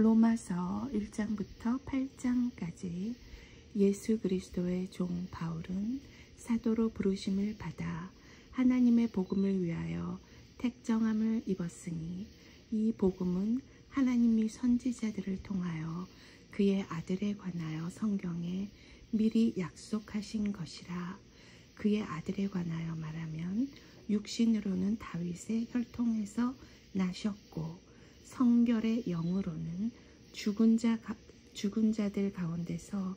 로마서 1장부터 8장까지 예수 그리스도의 종 바울은 사도로 부르심을 받아 하나님의 복음을 위하여 택정함을 입었으니 이 복음은 하나님이 선지자들을 통하여 그의 아들에 관하여 성경에 미리 약속하신 것이라. 그의 아들에 관하여 말하면 육신으로는 다윗의 혈통에서 나셨고 성결의 영으로는 죽은 자들 가운데서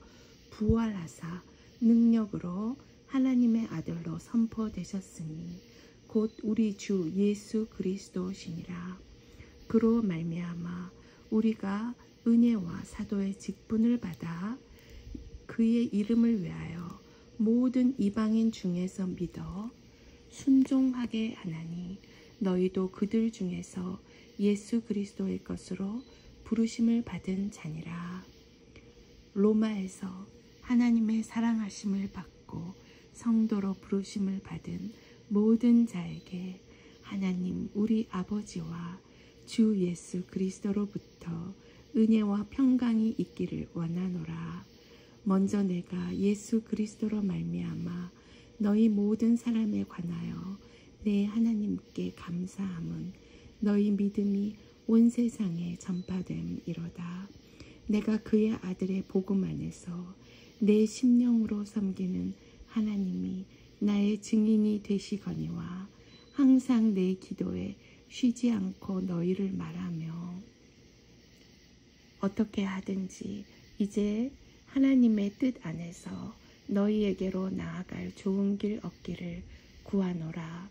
부활하사 능력으로 하나님의 아들로 선포되셨으니 곧 우리 주 예수 그리스도시니라. 그로 말미암아 우리가 은혜와 사도의 직분을 받아 그의 이름을 위하여 모든 이방인 중에서 믿어 순종하게 하나니 너희도 그들 중에서 예수 그리스도의 것으로 부르심을 받은 자니라. 로마에서 하나님의 사랑하심을 받고 성도로 부르심을 받은 모든 자에게 하나님 우리 아버지와 주 예수 그리스도로부터 은혜와 평강이 있기를 원하노라. 먼저 내가 예수 그리스도로 말미암아 너희 모든 사람에 관하여 내 하나님께 감사함은 너희 믿음이 온 세상에 전파됨이로다. 내가 그의 아들의 복음 안에서 내 심령으로 섬기는 하나님이 나의 증인이 되시거니와 항상 내 기도에 쉬지 않고 너희를 말하며 어떻게 하든지 이제 하나님의 뜻 안에서 너희에게로 나아갈 좋은 길 얻기를 구하노라.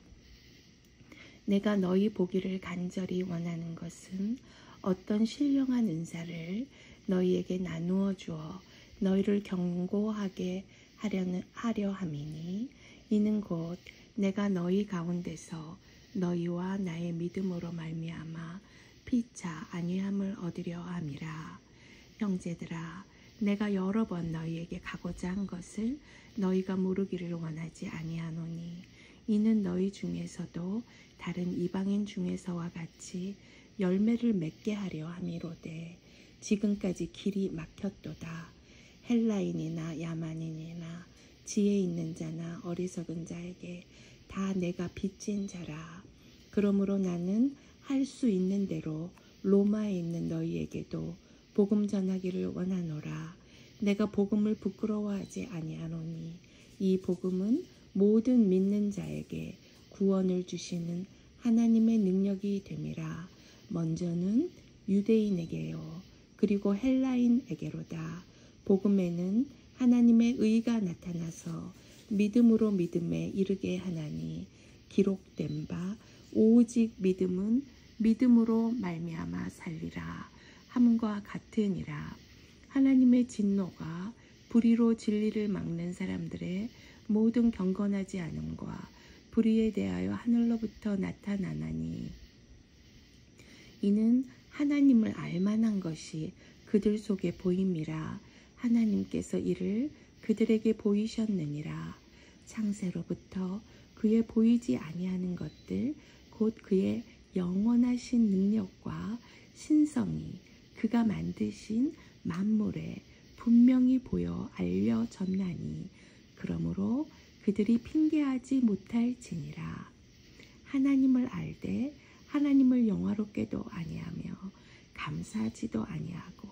내가 너희 보기를 간절히 원하는 것은 어떤 신령한 은사를 너희에게 나누어 주어 너희를 경고하게 하려 함이니 이는 곧 내가 너희 가운데서 너희와 나의 믿음으로 말미암아 피차 안위함을 얻으려 함이라. 형제들아, 내가 여러 번 너희에게 가고자 한 것을 너희가 모르기를 원하지 아니하노니 이는 너희 중에서도 다른 이방인 중에서와 같이 열매를 맺게 하려 함이로되 지금까지 길이 막혔도다. 헬라인이나 야만인이나 지혜 있는 자나 어리석은 자에게 다 내가 빚진 자라. 그러므로 나는 할 수 있는 대로 로마에 있는 너희에게도 복음 전하기를 원하노라. 내가 복음을 부끄러워하지 아니하노니 이 복음은 모든 믿는 자에게 구원을 주시는 하나님의 능력이 됨이라. 먼저는 유대인에게요 그리고 헬라인에게로다. 복음에는 하나님의 의가 나타나서 믿음으로 믿음에 이르게 하나니 기록된 바 오직 믿음은 믿음으로 말미암아 살리라 함과 같으니라. 하나님의 진노가 불의로 진리를 막는 사람들의 모든 경건하지 않음과 불의에 대하여 하늘로부터 나타나나니 이는 하나님을 알만한 것이 그들 속에 보임이라. 하나님께서 이를 그들에게 보이셨느니라. 창세로부터 그의 보이지 아니하는 것들 곧 그의 영원하신 능력과 신성이 그가 만드신 만물에 분명히 보여 알려졌나니 그러므로 그들이 핑계하지 못할지니라. 하나님을 알되 하나님을 영화롭게도 아니하며 감사하지도 아니하고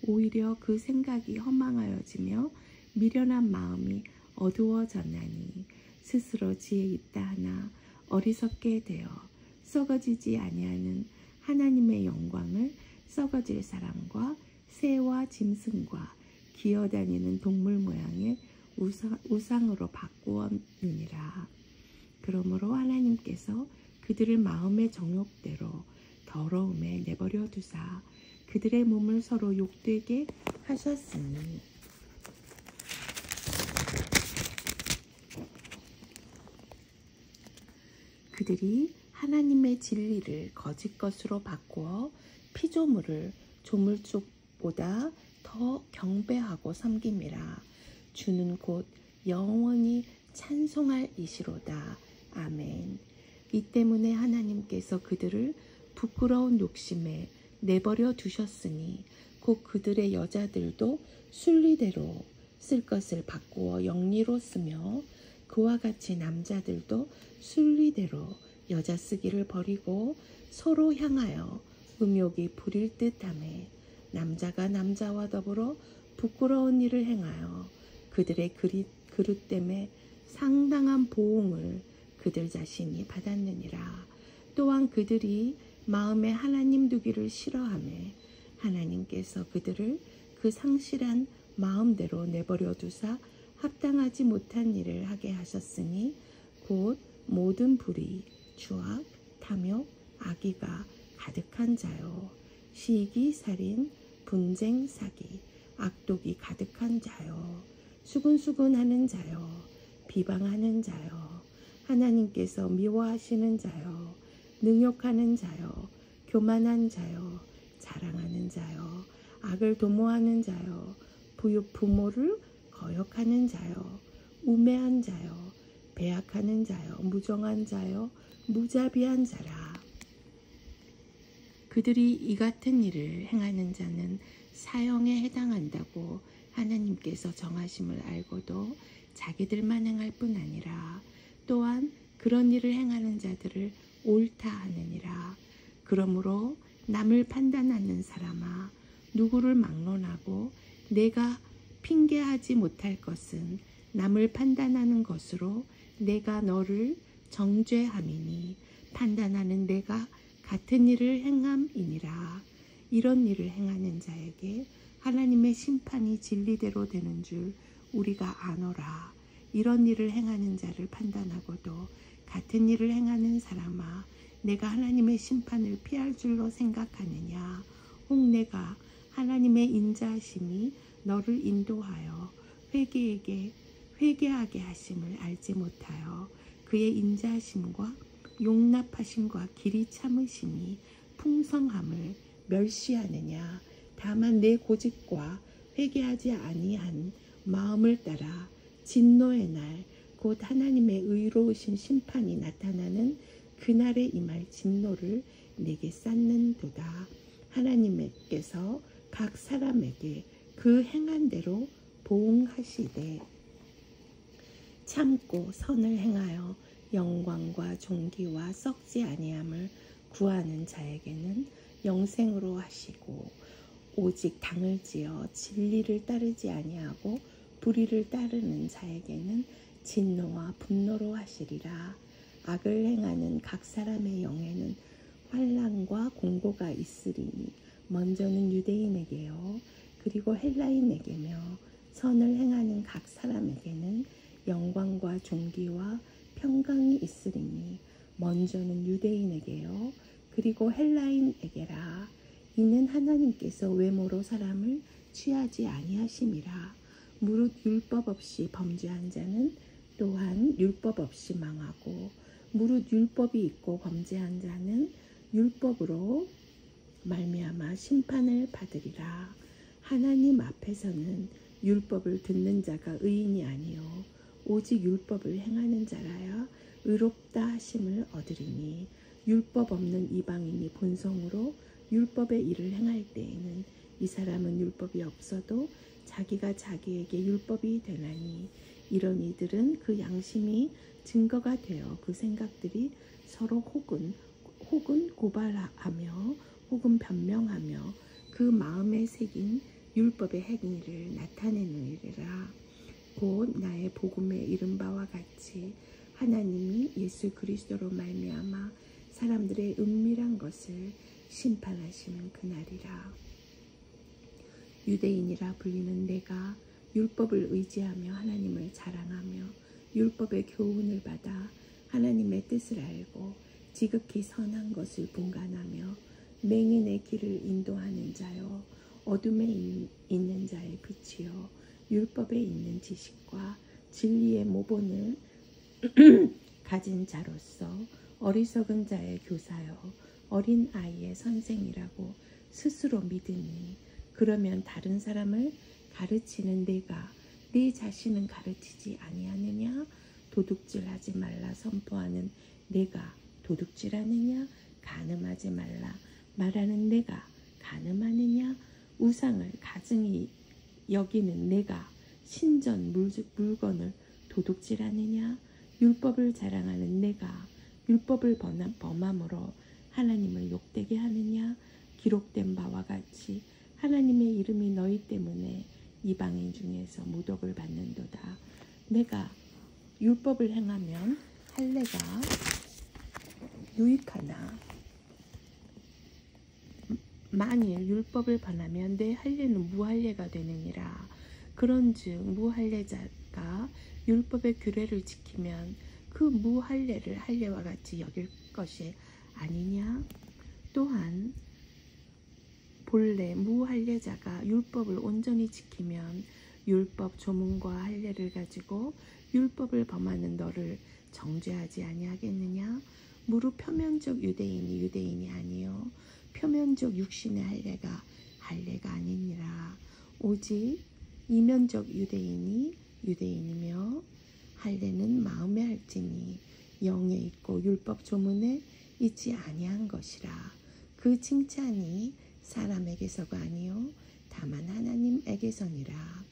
오히려 그 생각이 허망하여지며 미련한 마음이 어두워졌나니 스스로 지혜 있다 하나 어리석게 되어 썩어지지 아니하는 하나님의 영광을 썩어질 사람과 새와 짐승과 기어다니는 동물 모양의 우상으로 바꾸었느니라. 그러므로 하나님께서 그들을 마음의 정욕대로 더러움에 내버려 두사 그들의 몸을 서로 욕되게 하셨으니 그들이 하나님의 진리를 거짓 것으로 바꾸어 피조물을 조물족보다 더 경배하고 섬김이라. 주는 곧 영원히 찬송할 이시로다. 아멘. 이 때문에 하나님께서 그들을 부끄러운 욕심에 내버려 두셨으니 곧 그들의 여자들도 순리대로 쓸 것을 바꾸어 영리로 쓰며 그와 같이 남자들도 순리대로 여자 쓰기를 버리고 서로 향하여 음욕이 부릴 듯하매 남자가 남자와 더불어 부끄러운 일을 행하여 그들의 그릇 때문에 상당한 보응을 그들 자신이 받았느니라. 또한 그들이 마음에 하나님 두기를 싫어하며 하나님께서 그들을 그 상실한 마음대로 내버려 두사 합당하지 못한 일을 하게 하셨으니 곧 모든 불의, 추악, 탐욕, 악의가 가득한 자요. 시기, 살인, 분쟁, 사기, 악독이 가득한 자요. 수근수근하는 자요. 비방하는 자요. 하나님께서 미워하시는 자요. 능욕하는 자요. 교만한 자요. 자랑하는 자요. 악을 도모하는 자요. 부모를 거역하는 자요. 우매한 자요. 배약하는 자요. 무정한 자요. 무자비한 자라. 그들이 이 같은 일을 행하는 자는 사형에 해당한다고 하나님께서 정하심을 알고도 자기들만 행할 뿐 아니라 또한 그런 일을 행하는 자들을 옳다 하느니라. 그러므로 남을 판단하는 사람아, 누구를 막론하고 내가 핑계하지 못할 것은 남을 판단하는 것으로 내가 너를 정죄함이니 판단하는 내가 같은 일을 행함이니라. 이런 일을 행하는 자에게 하나님의 심판이 진리대로 되는 줄 우리가 아노라. 이런 일을 행하는 자를 판단하고도 같은 일을 행하는 사람아, 내가 하나님의 심판을 피할 줄로 생각하느냐? 혹 내가 하나님의 인자하심이 너를 인도하여 회개하게 하심을 알지 못하여 그의 인자하심과 용납하심과 길이 참으심이 풍성함을 멸시하느냐? 다만 내 고집과 회개하지 아니한 마음을 따라 진노의 날 곧 하나님의 의로우신 심판이 나타나는 그날에 임할 진노를 내게 쌓는도다. 하나님께서 각 사람에게 그 행한 대로 보응하시되 참고 선을 행하여 영광과 존귀와 썩지 아니함을 구하는 자에게는 영생으로 하시고 오직 당을 지어 진리를 따르지 아니하고 불의를 따르는 자에게는 진노와 분노로 하시리라. 악을 행하는 각 사람의 영에는 환난과 공고가 있으리니 먼저는 유대인에게요 그리고 헬라인에게며 선을 행하는 각 사람에게는 영광과 존귀와 평강이 있으리니 먼저는 유대인에게요 그리고 헬라인에게라. 이는 하나님께서 외모로 사람을 취하지 아니하심이라. 무릇 율법 없이 범죄한 자는 또한 율법 없이 망하고 무릇 율법이 있고 범죄한 자는 율법으로 말미암아 심판을 받으리라. 하나님 앞에서는 율법을 듣는 자가 의인이 아니요 오직 율법을 행하는 자라야 의롭다 하심을 얻으리니 율법 없는 이방인이 본성으로 율법의 일을 행할 때에는 이 사람은 율법이 없어도 자기가 자기에게 율법이 되나니 이런 이들은 그 양심이 증거가 되어 그 생각들이 서로 혹은 고발하며 혹은 변명하며 그 마음에 새긴 율법의 행위를 나타내느니라. 곧 나의 복음에 이른 바와 같이 하나님이 예수 그리스도로 말미암아 사람들의 은밀한 것을 심판하시는 그날이라. 유대인이라 불리는 내가 율법을 의지하며 하나님을 자랑하며 율법의 교훈을 받아 하나님의 뜻을 알고 지극히 선한 것을 분간하며 맹인의 길을 인도하는 자요 어둠에 있는 자의 빛이요 율법에 있는 지식과 진리의 모본을 가진 자로서 어리석은 자의 교사요 어린 아이의 선생이라고 스스로 믿으니 그러면 다른 사람을 가르치는 내가 네 자신은 가르치지 아니하느냐? 도둑질하지 말라 선포하는 내가 도둑질하느냐? 간음하지 말라 말하는 내가 간음하느냐? 우상을 가증히 여기는 내가 신전 물건을 도둑질하느냐? 율법을 자랑하는 내가 율법을 범함으로 하나님을 욕되게 하느냐? 기록된 바와 같이 하나님의 이름이 너희 때문에 이방인 중에서 모독을 받는도다. 내가 율법을 행하면 할례가 유익하나? 만일 율법을 범하면 내 할례는 무할례가 되느니라. 그런즉 무할례자가 율법의 규례를 지키면 그 무할례를 할례와 같이 여길 것이 아니냐? 또한 본래 무할례자가 율법을 온전히 지키면 율법 조문과 할례를 가지고 율법을 범하는 너를 정죄하지 아니하겠느냐? 무릇 표면적 유대인이 유대인이 아니요 표면적 육신의 할례가 아니니라. 오직 이면적 유대인이 유대인이며 할례는 마음에 할지니 영에 있고 율법 조문에 있지 아니한 것이라. 그 칭찬이 사람에게서가 아니요 다만 하나님에게서니라.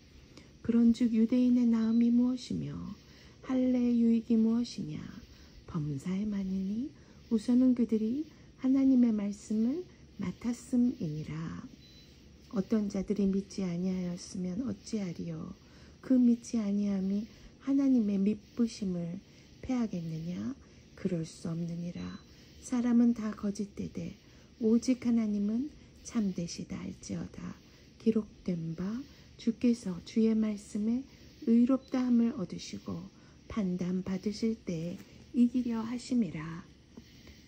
그런즉 유대인의 나음이 무엇이며 할례의 유익이 무엇이냐? 범사에 많으니 우선은 그들이 하나님의 말씀을 맡았음이니라. 어떤 자들이 믿지 아니하였으면 어찌하리요? 그 믿지 아니함이 하나님의 미쁘심을 패하겠느냐? 그럴 수 없느니라. 사람은 다 거짓되되 오직 하나님은 참되시다 할지어다. 기록된 바 주께서 주의 말씀에 의롭다함을 얻으시고 판단 받으실 때에 이기려 하심이라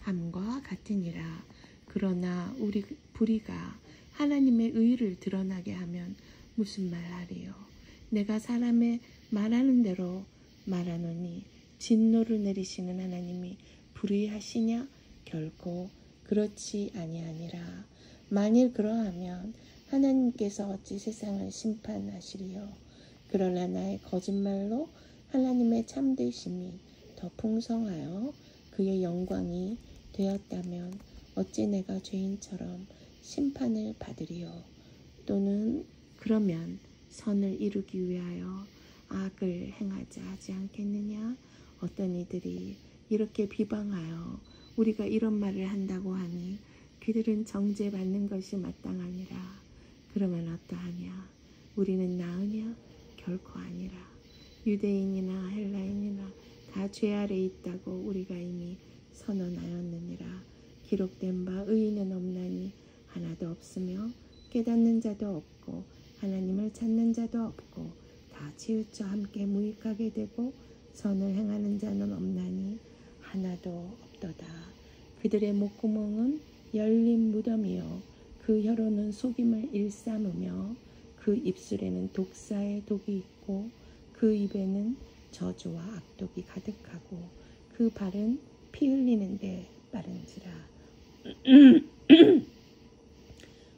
함과 같으니라. 그러나 우리 불의가 하나님의 의를 드러나게 하면 무슨 말하리요? 내가 사람의 말하는 대로 말하노니 진노를 내리시는 하나님이 불의하시냐? 결코 그렇지 아니하니라. 만일 그러하면 하나님께서 어찌 세상을 심판하시리요? 그러나 나의 거짓말로 하나님의 참되심이 더 풍성하여 그의 영광이 되었다면 어찌 내가 죄인처럼 심판을 받으리요? 또는 그러면 선을 이루기 위하여 악을 행하자 하지 않겠느냐? 어떤 이들이 이렇게 비방하여 우리가 이런 말을 한다고 하니 그들은 정죄받는 것이 마땅하니라. 그러면 어떠하냐? 우리는 나으냐? 결코 아니라. 유대인이나 헬라인이나 다 죄 아래 있다고 우리가 이미 선언하였느니라. 기록된 바 의인은 없나니 하나도 없으며 깨닫는 자도 없고 하나님을 찾는 자도 없고 다 치우쳐 함께 무익하게 되고 선을 행하는 자는 없나니 하나도 없도다. 그들의 목구멍은 열린 무덤이요 그 혀로는 속임을 일삼으며 그 입술에는 독사의 독이 있고 그 입에는 저주와 악독이 가득하고 그 발은 피 흘리는데 빠른지라.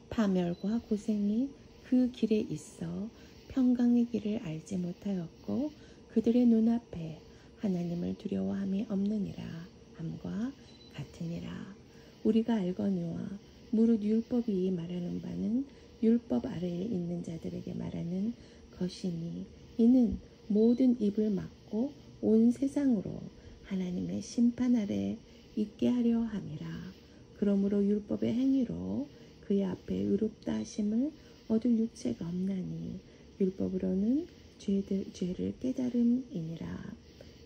파멸과 고생이 그 길에 있어 평강의 길을 알지 못하였고 그들의 눈앞에 하나님을 두려워함이 없느니라 함과 같으니라. 우리가 알거니와 무릇 율법이 말하는 바는 율법 아래에 있는 자들에게 말하는 것이니 이는 모든 입을 막고 온 세상으로 하나님의 심판 아래 있게 하려 함이라. 그러므로 율법의 행위로 그의 앞에 의롭다 하심을 얻을 육체가 없나니 율법으로는 죄를 깨달음이니라.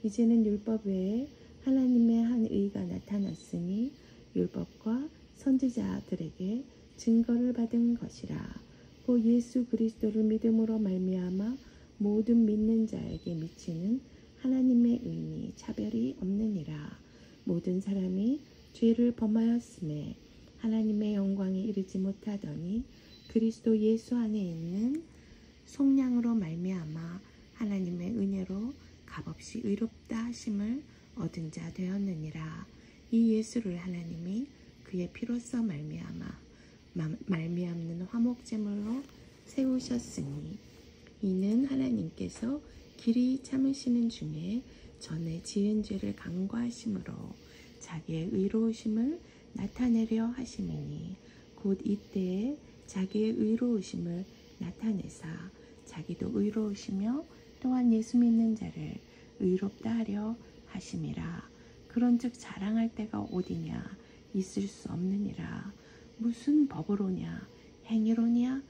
이제는 율법 외에 하나님의 한 의가 나타났으니 율법과 선지자들에게 증거를 받은 것이라. 곧 예수 그리스도를 믿음으로 말미암아 모든 믿는 자에게 미치는 하나님의 의니 차별이 없느니라. 모든 사람이 죄를 범하였음에 하나님의 영광에 이르지 못하더니 그리스도 예수 안에 있는 속량으로 말미암아 하나님의 은혜로 값없이 의롭다 하심을 얻은 자 되었느니라. 이 예수를 하나님이 그의 피로써 말미암는 화목제물로 세우셨으니 이는 하나님께서 길이 참으시는 중에 전에 지은 죄를 간과하심으로 자기의 의로우심을 나타내려 하심이니 곧 이때에 자기의 의로우심을 나타내사 자기도 의로우시며 또한 예수 믿는 자를 의롭다 하려 하심이라. 그런즉 자랑할 때가 어디냐? 있을 수 없느니라. 무슨 법으로냐? 행위로냐?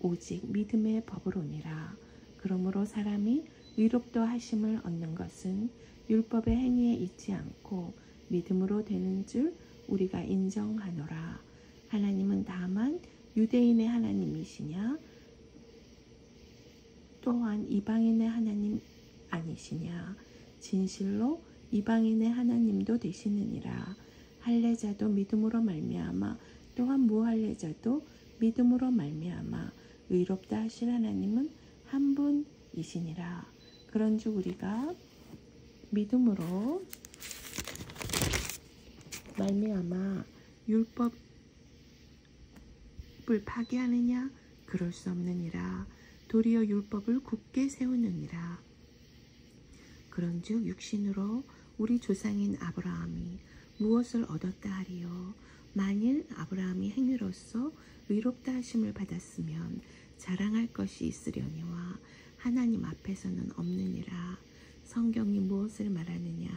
오직 믿음의 법으로니라. 그러므로 사람이 의롭다 하심을 얻는 것은 율법의 행위에 있지 않고 믿음으로 되는 줄 우리가 인정하노라. 하나님은 다만 유대인의 하나님이시냐? 또한 이방인의 하나님 아니시냐? 진실로 이방인의 하나님도 되시느니라. 할례자도 믿음으로 말미암아 또한 무할례자도 믿음으로 말미암아 의롭다 하실 하나님은 한 분이시니라. 그런즉 우리가 믿음으로 말미암아 율법을 파괴하느냐? 그럴 수 없느니라. 도리어 율법을 굳게 세우느니라. 그런즉 육신으로 우리 조상인 아브라함이 무엇을 얻었다 하리요? 만일 아브라함이 행위로서 의롭다 하심을 받았으면 자랑할 것이 있으려니와 하나님 앞에서는 없느니라. 성경이 무엇을 말하느냐?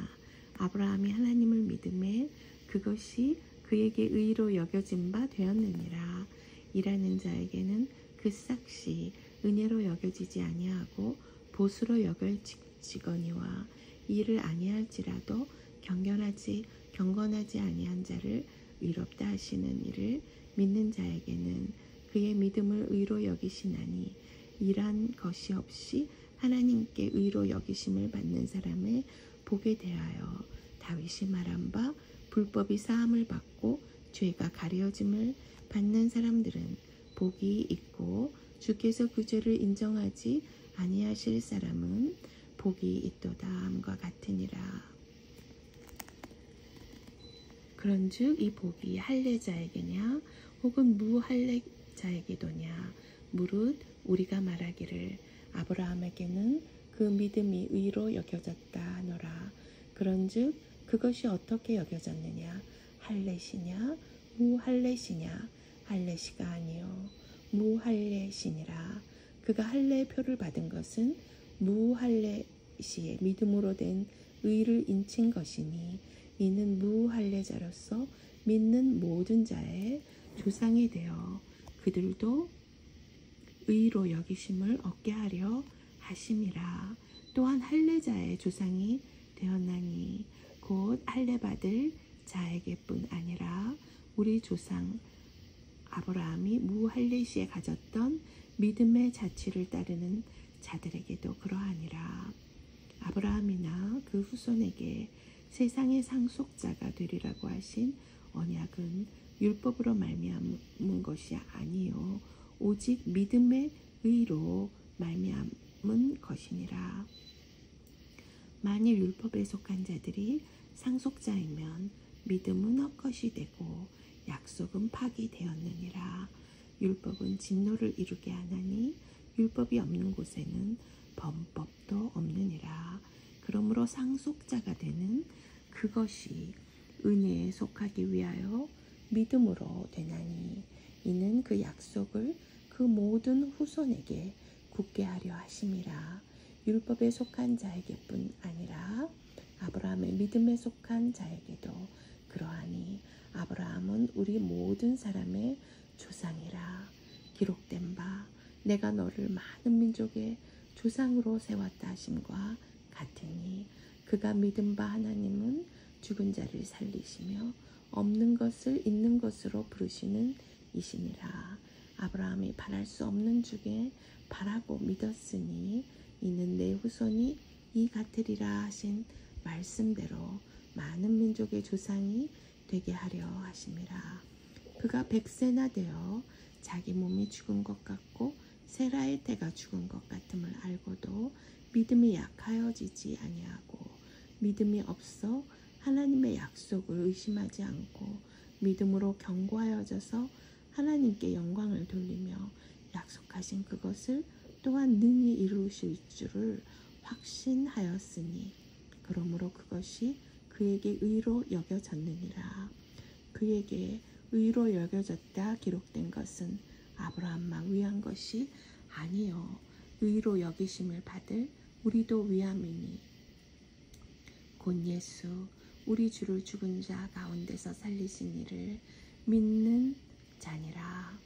아브라함이 하나님을 믿음에 그것이 그에게 의로 여겨진 바 되었느니라. 일하는 자에게는 그 삭시 은혜로 여겨지지 아니하고 보수로 여겨지거니와 이를 아니할지라도 경건하지 아니한 자를 의롭다 하시는 이를 믿는 자에게는 그의 믿음을 의로 여기시나니 일한 것이 없이 하나님께 의로 여기심을 받는 사람의 복에 대하여 다윗이 말한 바 불법이 사함을 받고 죄가 가려짐을 받는 사람들은 복이 있고 주께서 그 죄를 인정하지 아니하실 사람은 복이 있도다 함과 같으니라. 그런즉 이 복이 할례자에게냐 혹은 무할례자에게도냐? 무릇 우리가 말하기를 아브라함에게는 그 믿음이 의로 여겨졌다 하노라. 그런즉 그것이 어떻게 여겨졌느냐? 할례시냐 무할례시냐? 할례시가 아니요 무할례시니라. 그가 할례의 표를 받은 것은 무할례시의 믿음으로 된 의를 인친 것이니 이는 무할례자로서 믿는 모든 자의 조상이 되어 그들도 의로 여기심을 얻게 하려 하심이라. 또한 할례자의 조상이 되었나니 곧 할례 받을 자에게뿐 아니라 우리 조상 아브라함이 무할례시에 가졌던 믿음의 자취를 따르는 자들에게도 그러하니라. 아브라함이나 그 후손에게 세상의 상속자가 되리라고 하신 언약은 율법으로 말미암은 것이 아니요 오직 믿음의 의로 말미암은 것이니라. 만일 율법에 속한 자들이 상속자이면 믿음은 헛것이 되고 약속은 파기되었느니라. 율법은 진노를 이루게 하나니 율법이 없는 곳에는 범법도 없느니라. 그러므로 상속자가 되는 그것이 은혜에 속하기 위하여 믿음으로 되나니 이는 그 약속을 그 모든 후손에게 굳게 하려 하심이라. 율법에 속한 자에게뿐 아니라 아브라함의 믿음에 속한 자에게도 그러하니 아브라함은 우리 모든 사람의 조상이라. 기록된 바 내가 너를 많은 민족의 조상으로 세웠다 하심과 같으니 그가 믿은 바 하나님은 죽은 자를 살리시며 없는 것을 있는 것으로 부르시는 이시니라. 아브라함이 바랄 수 없는 중에 바라고 믿었으니 이는 내 후손이 이 같으리라 하신 말씀대로 많은 민족의 조상이 되게 하려 하심이라. 그가 100세나 되어 자기 몸이 죽은 것 같고 세라의 때가 죽은 것 같음을 알고도 믿음이 약하여지지 아니하고 믿음이 없어 하나님의 약속을 의심하지 않고 믿음으로 견고하여져서 하나님께 영광을 돌리며 약속하신 그것을 또한 능히 이루실 줄을 확신하였으니 그러므로 그것이 그에게 의로 여겨졌느니라. 그에게 의로 여겨졌다 기록된 것은 아브라함만 위한 것이 아니요 의로 여기심을 받을 우리도 위함이니 곧 예수 우리 주를 죽은 자 가운데서 살리신 이를 믿는 자니라.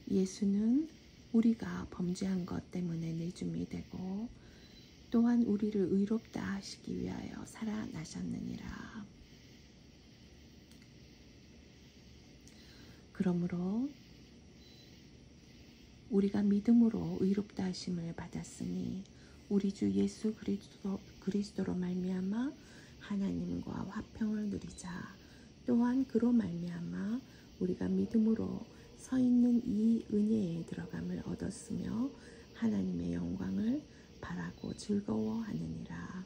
예수는 우리가 범죄한 것 때문에 내줌이 되고 또한 우리를 의롭다 하시기 위하여 살아나셨느니라. 그러므로 우리가 믿음으로 의롭다 하심을 받았으니 우리 주 예수 그리스도로 말미암아 하나님과 화평을 누리자. 또한 그로 말미암아 우리가 믿음으로 서 있는 이 은혜에 들어감을 얻었으며 하나님의 영광을 바라고 즐거워하느니라.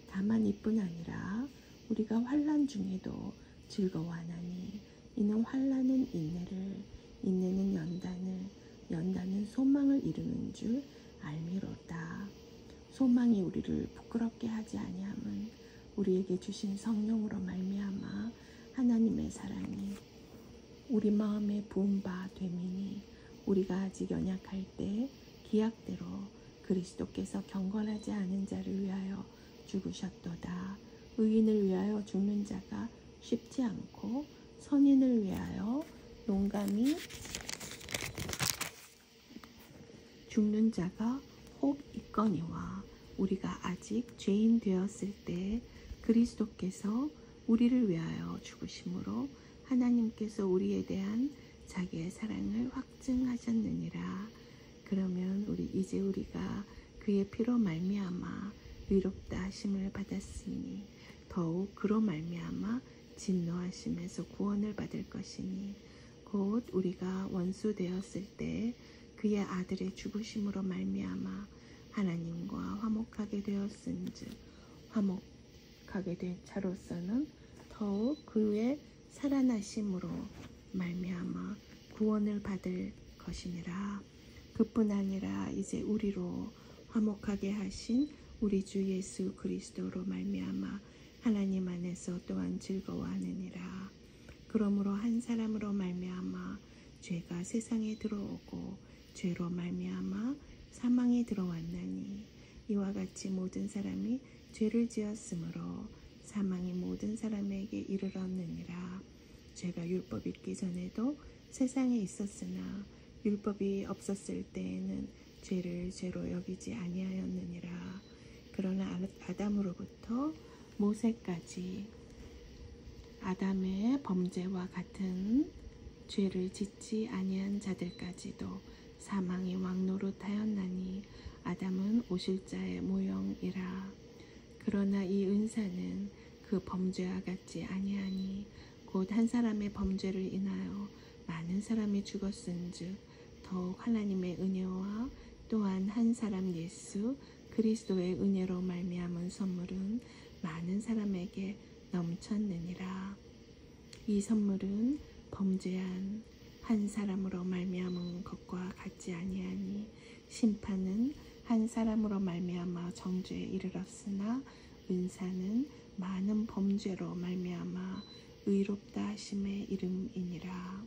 다만 이뿐 아니라 우리가 환난 중에도 즐거워하나니 이는 환난은 인내를, 인내는 연단을, 연단은 소망을 이루는 줄 알미로다. 소망이 우리를 부끄럽게 하지 아니함은 우리에게 주신 성령으로 말미암아 하나님의 사랑이 우리 마음에 부은 바 됨이니 우리가 아직 연약할 때 기약대로 그리스도께서 경건하지 않은 자를 위하여 죽으셨도다. 의인을 위하여 죽는 자가 쉽지 않고 선인을 위하여 용감히 죽는 자가 혹 있거니와 우리가 아직 죄인 되었을 때 그리스도께서 우리를 위하여 죽으심으로 하나님께서 우리에 대한 자기의 사랑을 확증하셨느니라. 그러면 이제 우리가 그의 피로 말미암아 의롭다 하심을 받았으니 더욱 그로 말미암아 진노하심에서 구원을 받을 것이니 곧 우리가 원수 되었을 때 그의 아들의 죽으심으로 말미암아 하나님과 화목하게 되었은즉 화목하게 된 자로서는 더욱 그의 살아나심으로 말미암아 구원을 받을 것이니라. 그뿐 아니라 이제 우리로 화목하게 하신 우리 주 예수 그리스도로 말미암아 하나님 안에서 또한 즐거워하느니라. 그러므로 한 사람으로 말미암아 죄가 세상에 들어오고 죄로 말미암아 사망이 들어왔나니 이와 같이 모든 사람이 죄를 지었으므로 사망이 모든 사람에게 이르렀느니라. 죄가 율법 있기 전에도 세상에 있었으나 율법이 없었을 때에는 죄를 죄로 여기지 아니하였느니라. 그러나 아담으로부터 모세까지 아담의 범죄와 같은 죄를 짓지 아니한 자들까지도 사망이 왕노릇하였나니 아담은 오실자의 모형이라. 그러나 이 은사는 그 범죄와 같지 아니하니 곧 한 사람의 범죄를 인하여 많은 사람이 죽었은즉 더욱 하나님의 은혜와 또한 한 사람 예수 그리스도의 은혜로 말미암은 선물은 많은 사람에게 넘쳤느니라. 이 선물은 범죄한 한 사람으로 말미암은 것과 같지 아니하니 심판은 한 사람으로 말미암아 정죄에 이르렀으나 은사는 많은 범죄로 말미암아 의롭다 하심의 이름이니라.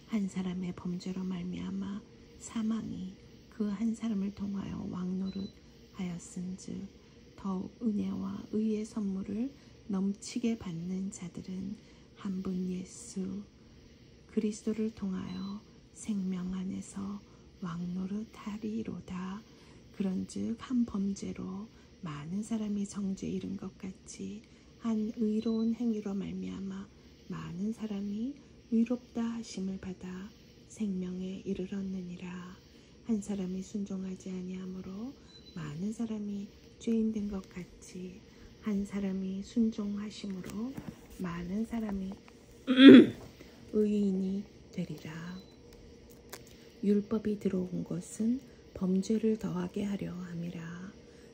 한 사람의 범죄로 말미암아 사망이 그 한 사람을 통하여 왕노릇하였은즉 더욱 은혜와 의의 선물을 넘치게 받는 자들은 한 분 예수 그리스도를 통하여 생명 안에서 왕노릇하리로다. 그런즉 한 범죄로 많은 사람이 정죄에 이른 것 같이 한 의로운 행위로 말미암아 많은 사람이 의롭다 하심을 받아 생명에 이르렀느니라. 한 사람이 순종하지 아니하므로 많은 사람이 죄인 된 것 같이 한 사람이 순종하심으로 많은 사람이 의인이 되리라. 율법이 들어온 것은 범죄를 더하게 하려 함이라.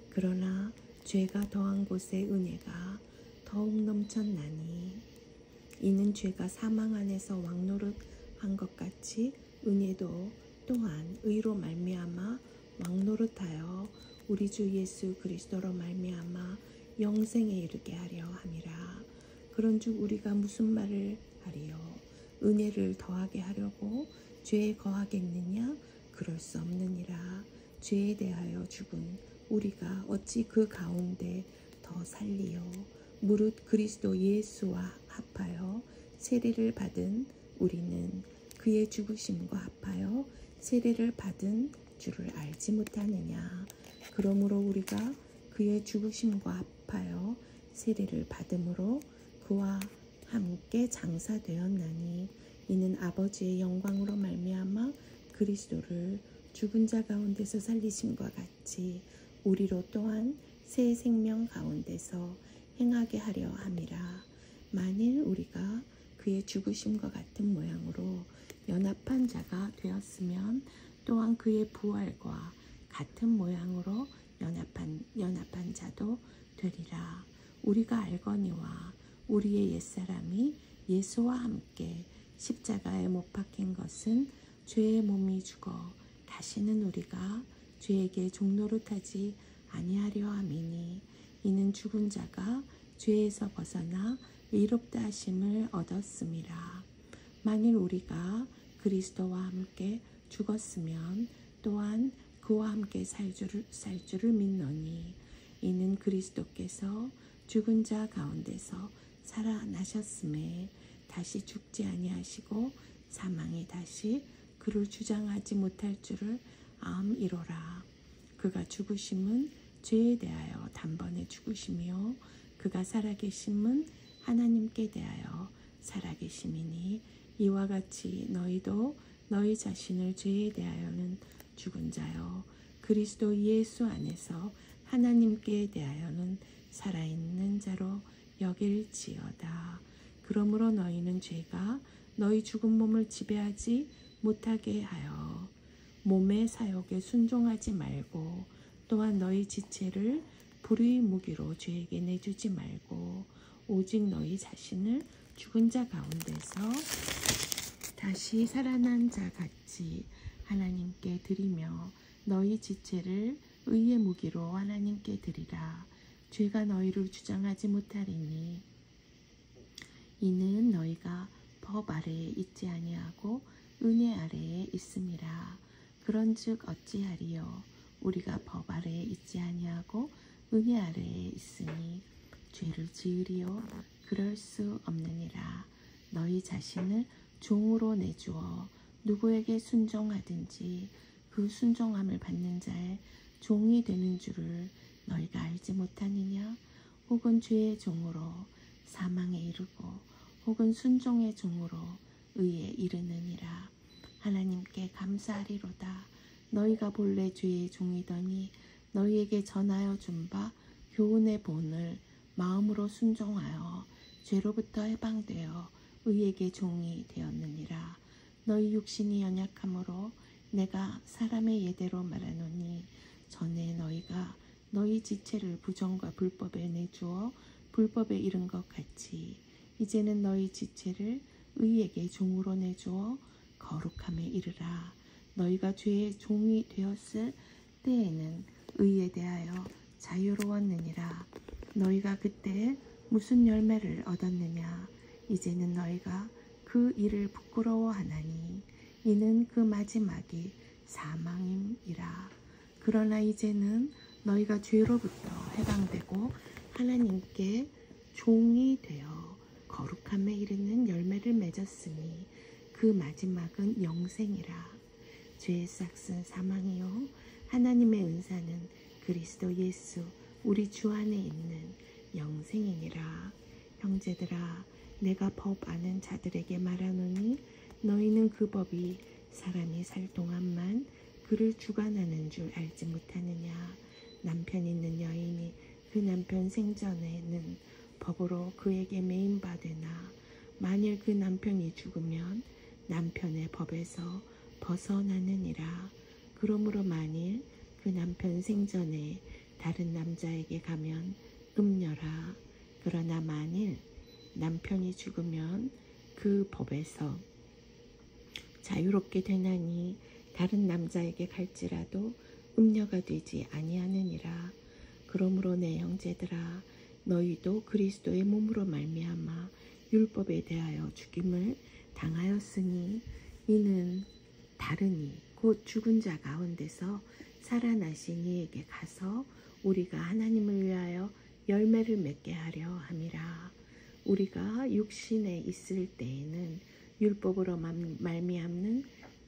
그러나 죄가 더한 곳에 은혜가 더욱 넘쳤나니 이는 죄가 사망 안에서 왕노릇한 것 같이 은혜도 또한 의로 말미암아 왕노릇하여 우리 주 예수 그리스도로 말미암아 영생에 이르게 하려 함이라. 그런즉 우리가 무슨 말을 하리요? 은혜를 더하게 하려고 죄에 거하겠느냐? 그럴 수 없느니라. 죄에 대하여 죽은 우리가 어찌 그 가운데 더 살리요? 무릇 그리스도 예수와 합하여 세례를 받은 우리는 그의 죽으심과 합하여 세례를 받은 줄을 알지 못하느냐? 그러므로 우리가 그의 죽으심과 합하여 세례를 받음으로 그와 함께 장사되었나니 이는 아버지의 영광으로 말미암아 그리스도를 죽은 자 가운데서 살리심과 같이 우리로 또한 새 생명 가운데서 행하게 하려 함이라. 만일 우리가 그의 죽으심과 같은 모양으로 연합한 자가 되었으면 또한 그의 부활과 같은 모양으로 연합한 자도 되리라. 우리가 알거니와 우리의 옛사람이 예수와 함께 십자가에 못 박힌 것은 죄의 몸이 죽어 다시는 우리가 죄에게 종노릇하지 아니하려 함이니 이는 죽은 자가 죄에서 벗어나 의롭다 하심을 얻었음이라. 만일 우리가 그리스도와 함께 죽었으면 또한 그와 함께 살 줄을 믿노니 이는 그리스도께서 죽은 자 가운데서 살아나셨음에 다시 죽지 아니하시고 사망이 다시 그를 주장하지 못할 줄을 암이로라. 그가 죽으심은 죄에 대하여 단번에 죽으심이요 그가 살아계심은 하나님께 대하여 살아계심이니 이와 같이 너희도 너희 자신을 죄에 대하여는 죽은 자요 그리스도 예수 안에서 하나님께 대하여는 살아있는 자로 여길지어다. 그러므로 너희는 죄가 너희 죽은 몸을 지배하지 못하게 하여 몸의 사욕에 순종하지 말고 또한 너희 지체를 불의의 무기로 죄에게 내주지 말고 오직 너희 자신을 죽은 자 가운데서 다시 살아난 자 같이 하나님께 드리며 너희 지체를 의의 무기로 하나님께 드리라. 죄가 너희를 주장하지 못하리니 이는 너희가 법 아래에 있지 아니하고 은혜 아래에 있음이라. 그런즉 어찌하리요? 우리가 법 아래에 있지 아니하고 은혜 아래에 있으니 죄를 지으리요? 그럴 수 없느니라. 너희 자신을 종으로 내주어 누구에게 순종하든지 그 순종함을 받는 자의 종이 되는 줄을 너희가 알지 못하느냐? 혹은 죄의 종으로 사망에 이르고 혹은 순종의 종으로 의에 이르느니라. 하나님께 감사하리로다. 너희가 본래 죄의 종이더니 너희에게 전하여 준 바 교훈의 본을 마음으로 순종하여 죄로부터 해방되어 의에게 종이 되었느니라. 너희 육신이 연약함으로 내가 사람의 예대로 말하노니 전에 너희가 너희 지체를 부정과 불법에 내주어 불법에 이른 것 같이 이제는 너희 지체를 의에게 종으로 내주어 거룩함에 이르라. 너희가 죄의 종이 되었을 때에는 의에 대하여 자유로웠느니라. 너희가 그때 무슨 열매를 얻었느냐? 이제는 너희가 그 일을 부끄러워하나니 이는 그 마지막이 사망임이라. 그러나 이제는 너희가 죄로부터 해방되고 하나님께 종이 되어 거룩함에 이르는 열매를 맺었으니 그 마지막은 영생이라. 죄의 싹은 사망이요 하나님의 은사는 그리스도 예수 우리 주 안에 있는 영생이니라. 형제들아 내가 법 아는 자들에게 말하노니 너희는 그 법이 사람이 살 동안만 그를 주관하는 줄 알지 못하느냐. 남편 있는 여인이 그 남편 생전에는 법으로 그에게 매인 바 되나 만일 그 남편이 죽으면 남편의 법에서 벗어나느니라. 그러므로 만일 그 남편 생전에 다른 남자에게 가면 음녀라. 그러나 만일 남편이 죽으면 그 법에서 자유롭게 되나니 다른 남자에게 갈지라도 음녀가 되지 아니하느니라. 그러므로 내 형제들아 너희도 그리스도의 몸으로 말미암아 율법에 대하여 죽임을 당하였으니 이는 다르니 곧 죽은 자 가운데서 살아나신 이에게 가서 우리가 하나님을 위하여 열매를 맺게 하려 함이라. 우리가 육신에 있을 때에는 율법으로 말미암는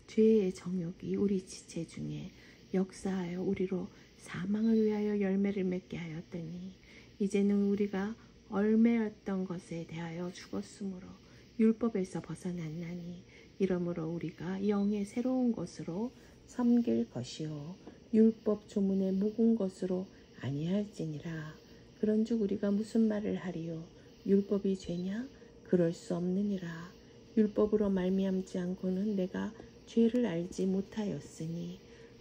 죄의 정욕이 우리 지체 중에 역사하여 우리로 사망을 위하여 열매를 맺게 하였더니 이제는 우리가 얼매였던 것에 대하여 죽었으므로 율법에서 벗어났나니 이러므로 우리가 영의 새로운 것으로 섬길 것이요 율법 조문에 묵은 것으로 아니할지니라. 그런즉 우리가 무슨 말을 하리요? 율법이 죄냐? 그럴 수 없느니라. 율법으로 말미암지 않고는 내가 죄를 알지 못하였으니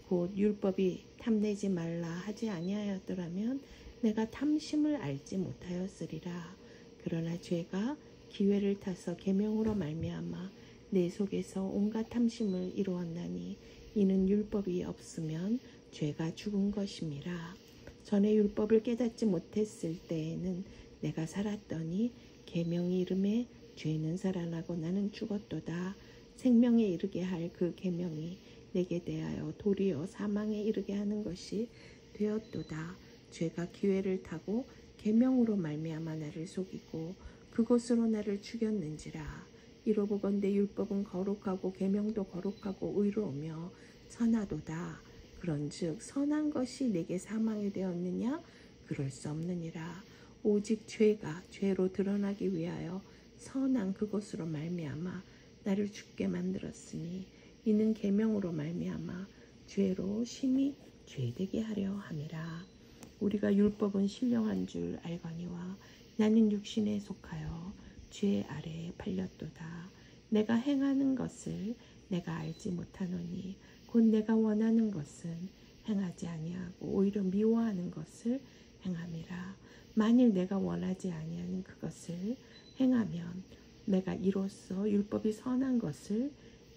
곧 율법이 탐내지 말라 하지 아니하였더라면 내가 탐심을 알지 못하였으리라. 그러나 죄가 기회를 타서 계명으로 말미암아 내 속에서 온갖 탐심을 이루었나니 이는 율법이 없으면 죄가 죽은 것임이라. 전에 율법을 깨닫지 못했을 때에는 내가 살았더니 계명이 이름에 죄는 살아나고 나는 죽었도다. 생명에 이르게 할 그 계명이 내게 대하여 도리어 사망에 이르게 하는 것이 되었도다. 죄가 기회를 타고 계명으로 말미암아 나를 속이고 그것으로 나를 죽였는지라. 이로보건대 율법은 거룩하고 계명도 거룩하고 의로우며 선하도다. 그런즉 선한 것이 내게 사망이 되었느냐? 그럴 수 없느니라. 오직 죄가 죄로 드러나기 위하여 선한 그것으로 말미암아 나를 죽게 만들었으니 이는 계명으로 말미암아 죄로 심히 죄되게 하려 함이라. 우리가 율법은 신령한 줄 알거니와 나는 육신에 속하여 죄 아래에 팔렸도다. 내가 행하는 것을 내가 알지 못하노니 곧 내가 원하는 것은 행하지 아니하고 오히려 미워하는 것을 행함이라. 만일 내가 원하지 아니하는 그것을 행하면 내가 이로써 율법이 선한 것을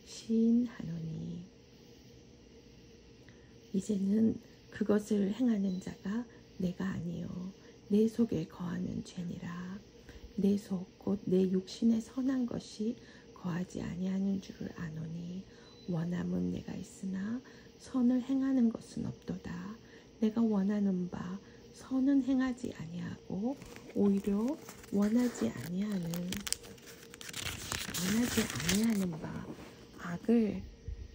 시인하노니 이제는 그것을 행하는 자가 내가 아니요 내 속에 거하는 죄니라. 내 속 곧 내 육신에 선한 것이 거하지 아니하는 줄을 아노니 원함은 내가 있으나 선을 행하는 것은 없도다. 내가 원하는 바 선은 행하지 아니하고 오히려 원하지 아니하는 바 악을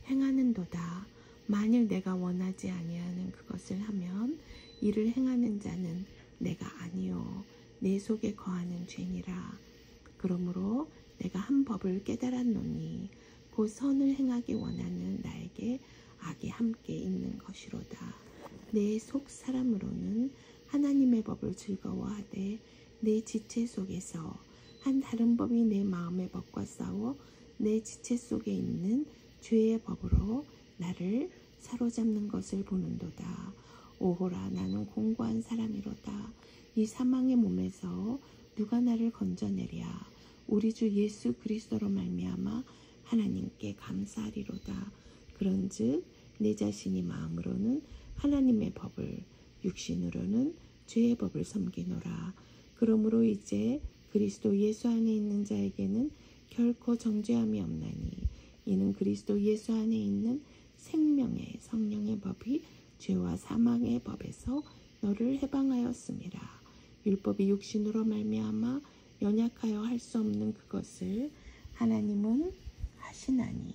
행하는도다. 만일 내가 원하지 아니하는 그것을 하면 이를 행하는 자는 내가 아니요 내 속에 거하는 죄니라. 그러므로 내가 한 법을 깨달았노니 곧 선을 행하기 원하는 나에게 악이 함께 있는 것이로다. 내 속 사람으로는 하나님의 법을 즐거워하되 내 지체 속에서 한 다른 법이 내 마음의 법과 싸워 내 지체 속에 있는 죄의 법으로 나를 사로잡는 것을 보는도다. 오호라 나는 공고한 사람이로다. 이 사망의 몸에서 누가 나를 건져내랴. 우리 주 예수 그리스도로 말미암아 하나님께 감사하리로다. 그런즉 내 자신이 마음으로는 하나님의 법을 육신으로는 죄의 법을 섬기노라. 그러므로 이제 그리스도 예수 안에 있는 자에게는 결코 정죄함이 없나니 이는 그리스도 예수 안에 있는 생명의 성령의 법이 죄와 사망의 법에서 너를 해방하였음이라. 율법이 육신으로 말미암아 연약하여 할 수 없는 그것을 하나님은 하시나니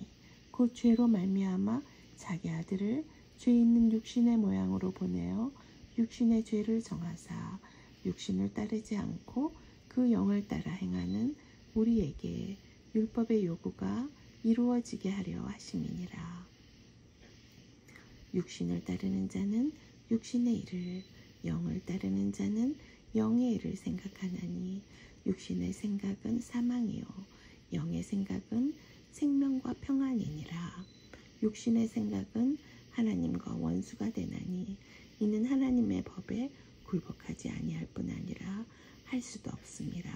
곧 죄로 말미암아 자기 아들을 죄 있는 육신의 모양으로 보내어 육신의 죄를 정하사 육신을 따르지 않고 그 영을 따라 행하는 우리에게 율법의 요구가 이루어지게 하려 하심이니라. 육신을 따르는 자는 육신의 일을, 영을 따르는 자는 영의 일을 생각하나니 육신의 생각은 사망이요 영의 생각은 생명과 평안이니라. 육신의 생각은 하나님과 원수가 되나니 이는 하나님의 법에 굴복하지 아니할 뿐 아니라 할 수도 없음이라.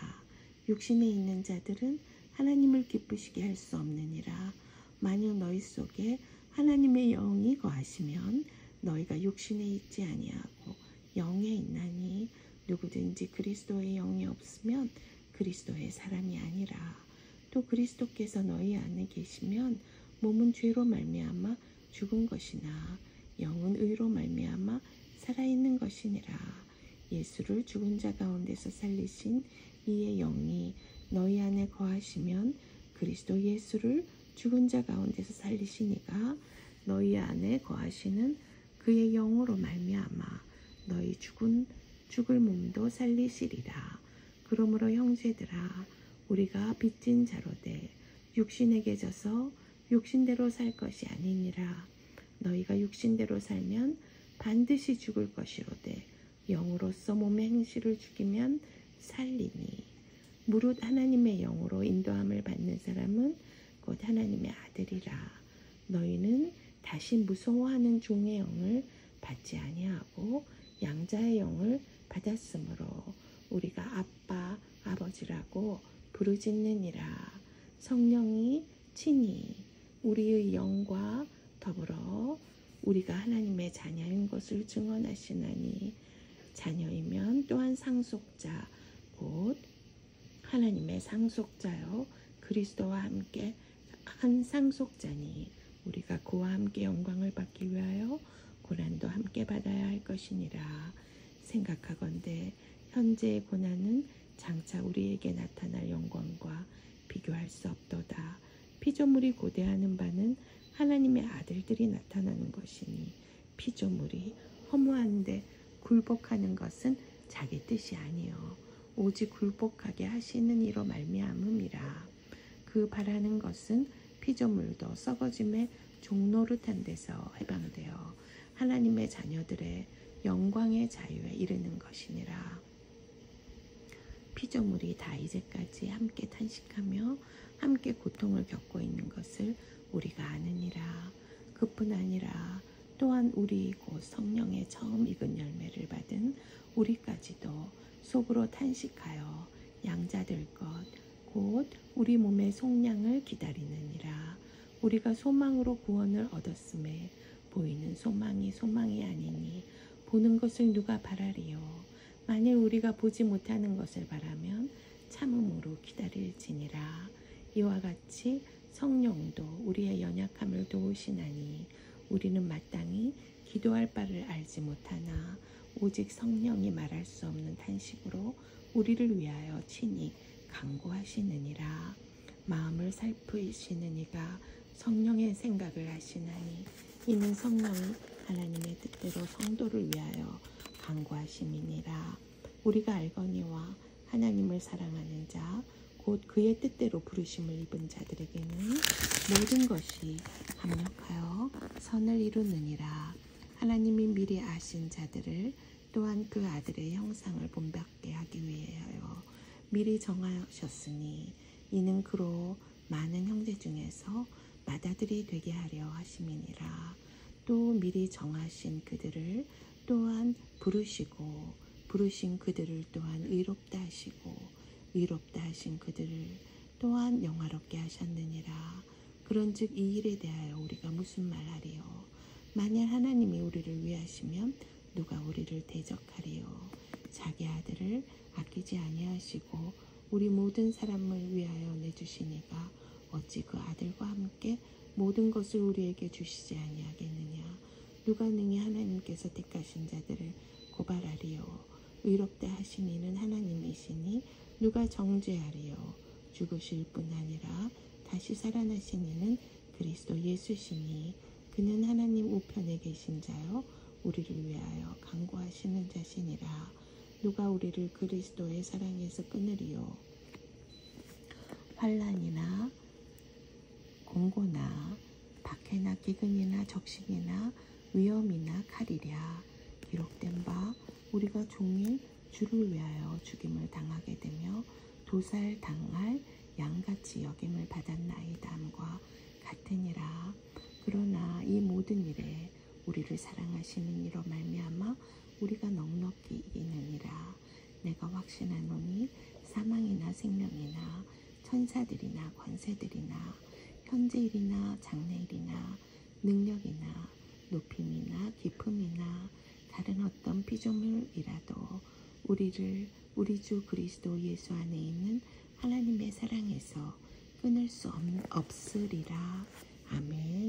육신에 있는 자들은 하나님을 기쁘시게 할 수 없느니라. 만일 너희 속에 하나님의 영이 거하시면 너희가 육신에 있지 아니하고 영에 있나니 누구든지 그리스도의 영이 없으면 그리스도의 사람이 아니라. 또 그리스도께서 너희 안에 계시면 몸은 죄로 말미암아 죽은 것이나 영은 의로 말미암아 살아있는 것이니라. 예수를 죽은 자 가운데서 살리신 이의 영이 너희 안에 거하시면 그리스도 예수를 죽은 자 가운데서 살리시니가 너희 안에 거하시는 그의 영으로 말미암아 너희 죽을 몸도 살리시리라. 그러므로 형제들아, 우리가 빚진 자로되 육신에게 져서 육신대로 살 것이 아니니라. 너희가 육신대로 살면 반드시 죽을 것이로되 영으로서 몸의 행실을 죽이면 살리니. 무릇 하나님의 영으로 인도함을 받는 사람은 곧 하나님의 아들이라. 너희는 다시 무서워하는 종의 영을 받지 아니하고 양자의 영을 받았으므로 우리가 아빠, 아버지라고 부르짖느니라. 성령이 친히 우리의 영과 더불어 우리가 하나님의 자녀인 것을 증언하시나니 자녀이면 또한 상속자 곧 하나님의 상속자요 그리스도와 함께 한 상속자니 우리가 그와 함께 영광을 받기 위하여 고난도 함께 받아야 할 것이니라. 생각하건대 현재의 고난은 장차 우리에게 나타날 영광과 비교할 수 없도다. 피조물이 고대하는 바는 하나님의 아들들이 나타나는 것이니 피조물이 허무한데 굴복하는 것은 자기 뜻이 아니요 오직 굴복하게 하시는 이로 말미암음이라. 그 바라는 것은 피조물도 썩어짐의 종노릇한 데서 해방되어 하나님의 자녀들의 영광의 자유에 이르는 것이니라. 피조물이 다 이제까지 함께 탄식하며 함께 고통을 겪고 있는 것을 우리가 아느니라. 그뿐 아니라 또한 우리 곧 성령의 처음 익은 열매를 받은 우리까지도 속으로 탄식하여 양자될 것 곧 우리 몸의 속량을 기다리느니라. 우리가 소망으로 구원을 얻었음에 보이는 소망이 아니니 보는 것을 누가 바라리요. 만일 우리가 보지 못하는 것을 바라면 참음으로 기다릴지니라. 이와 같이 성령도 우리의 연약함을 도우시나니 우리는 마땅히 기도할 바를 알지 못하나 오직 성령이 말할 수 없는 탄식으로 우리를 위하여 친히 간구하시느니라. 마음을 살피시는 이가 성령의 생각을 하시나니 이는 성령이 하나님의 뜻대로 성도를 위하여 간구하심이니라. 우리가 알거니와 하나님을 사랑하는 자 곧 그의 뜻대로 부르심을 입은 자들에게는 모든 것이 합력하여 선을 이루느니라. 하나님이 미리 아신 자들을 또한 그 아들의 형상을 본받게 하기 위하여 미리 정하셨으니 이는 그로 많은 형제 중에서 맏아들이 되게 하려 하심이니라. 또 미리 정하신 그들을 또한 부르시고 부르신 그들을 또한 의롭다 하시고 의롭다 하신 그들을 또한 영화롭게 하셨느니라. 그런즉 이 일에 대하여 우리가 무슨 말하리요. 만일 하나님이 우리를 위하시면 누가 우리를 대적하리요. 자기 아들을 아끼지 아니하시고 우리 모든 사람을 위하여 내주시니가 어찌 그 아들과 함께 모든 것을 우리에게 주시지 아니하겠느냐. 누가 능히 하나님께서 택하신 자들을 고발하리요. 의롭다 하신 이는 하나님이시니 누가 정죄하리요. 죽으실 뿐 아니라 다시 살아나신 이는 그리스도 예수시니 그는 하나님 우편에 계신 자요 우리를 위하여 간구하시는 자시니라. 누가 우리를 그리스도의 사랑에서 끊으리요. 환난이나 공고나 박해나 기근이나 적신이나 위험이나 칼이랴. 기록된 바 우리가 종일 주를 위하여 죽임을 당하게 되며 도살당할 양같이 여김을 받았나이다 함과 같으니라. 그러나 이 모든 일에 우리를 사랑하시는 이로 말미암아 우리가 넉넉히 이기느니라. 내가 확신하노니 사망이나 생명이나 천사들이나 권세들이나 현재일이나 장래일이나 능력이나 높임이나 깊음이나 다른 어떤 피조물이라도 우리를 우리 주 그리스도 예수 안에 있는 하나님의 사랑에서 끊을 수 없으리라. 아멘.